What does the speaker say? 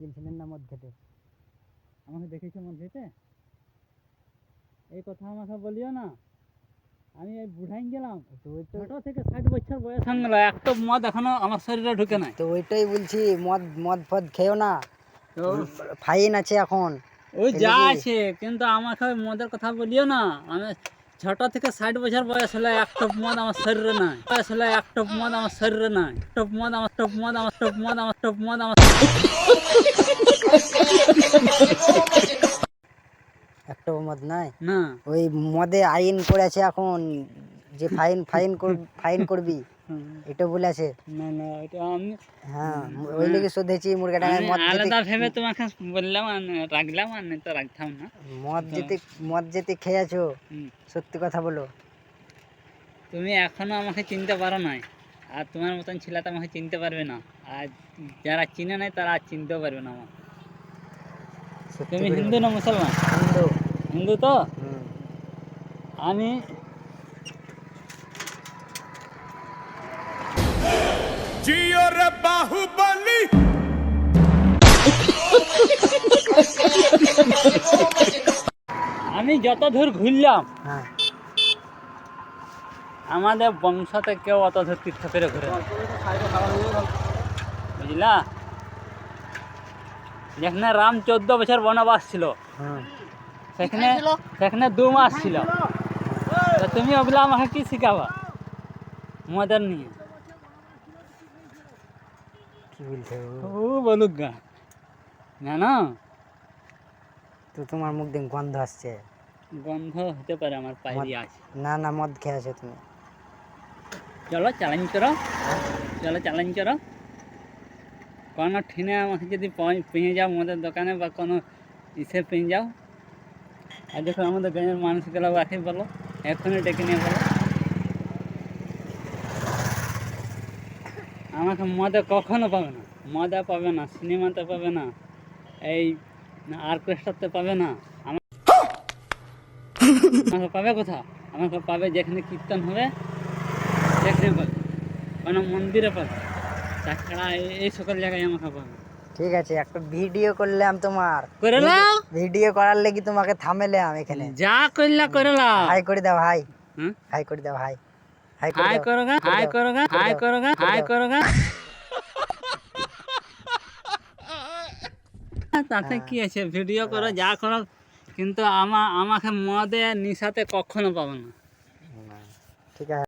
গেছিলেন না মদ খেতে? আমাকে দেখেছো মদ খেতে? এই কথা আমাকে বলিও না। আমি এই বুড়াই গেলাম, ছোট থেকে 60 বছর বয়স হয়ে গেল, একটা মদ এখনো আমার শরীরে ঢুকে নাই। তো ওইটাই বলছি, মদ মদ ফদ খেও না, তো ফাইন আছে এখন। ওই যা এদিকে আছে, কিন্তু আমাকে ওই মদের কথা বলিও না। আমি ছোট থেকে 60 বছর বয়স হলে একটা মদ আমার শরীরে নাই। বয়স হলে একটা মদ আমার শরীরে নাই। টপ মদ আমার টপ মদ আমার টপ মদ আমার টপ মদ আমার একটা মদ নাই না। ওই মদে আইন করেছে এখন, যে ফাইন ফাইন ফাইন করবি, এটা বলে আছে। না না, এটা আমি হ্যাঁ, ওই লেগে শোধেছি মুরগাটাকে। মদ আলাদা ভেবে তোমাকে বললাম, আর রাখলাম, আর নাই তো রাখতাম না। মদ যেতে খেয়েছো, হুম। সত্যি কথা বলো। তুমি এখনো আমাকে চিনতে পারো নাই, আর তোমার মতন ছেলে তো আমাকে চিনতে পারবে না। আর যারা চিনে নাই তারা আর চিনতেও পারবে না আমাকে। সত্যি তুমি করে হিন্দু বলো। না মুসলমান? হিন্দু। হিন্দু তো। হুম। আমি जियो रे बाहुबली। আমি যত দূর ঘুরলাম, হ্যাঁ, আমাদের বংশতে কেউ অত দূর তীর্থ করে ঘুরে না। বুঝলা? যেখানে রাম 14 বছর বনবাস ছিল, হুম। সেখানে সেখানে 2 মাস ছিল। তো তুমি ওগুলো আমাকে কি শিখাবা মদের নিয়ে? কি বলছো? ও বলুক গা, জানো? তো তোমার মুখ দিয়ে গন্ধ আসছে। গন্ধ হতে পারে, আমার পায়রি আছে। না না, মদ খেয়েছো তুমি। চলো চ্যালেঞ্জ করো, চলো চ্যালেঞ্জ করো। কোনো ঠিনে আমাকে যদি পেয়ে যাও মদের দোকানে, বা কোনো ইসে পেয়ে যাও, আর দেখো আমাদের গ্রামের মানুষগুলো রাখে, বলো এখনই ডেকে নিয়ে বলো। আমাকে মদে কখনো পাবে না, মদে পাবে না, সিনেমাতে পাবে না, এই অর্কেস্ট্রাতে পাবে না। আমাকে পাবে কোথাও? আমাকে পাবে যেখানে কীর্তন হবে, সেখানে পাবে, কোনো মন্দিরে পাবে। তাছাড়া এই সকল জায়গায় আমাকে পাবে। ঠিক আছে, একটা ভিডিও করলাম তোমার। করে নাও। ভিডিও করার লেগে তোমাকে থামেলাম এখানে। যা করলা করে নাও। হাই করে দাও, হাই। হুম? হাই করে দাও, হাই। হাই করে হাই দাও। করোগা, হাই করোগা, হাই করোগা, হাই করোগা। তাতে কি আছে? ভিডিও করো, যা করো, কিন্তু আমাকে মদে নিশাতে কখনো পাবো না। ঠিক আছে।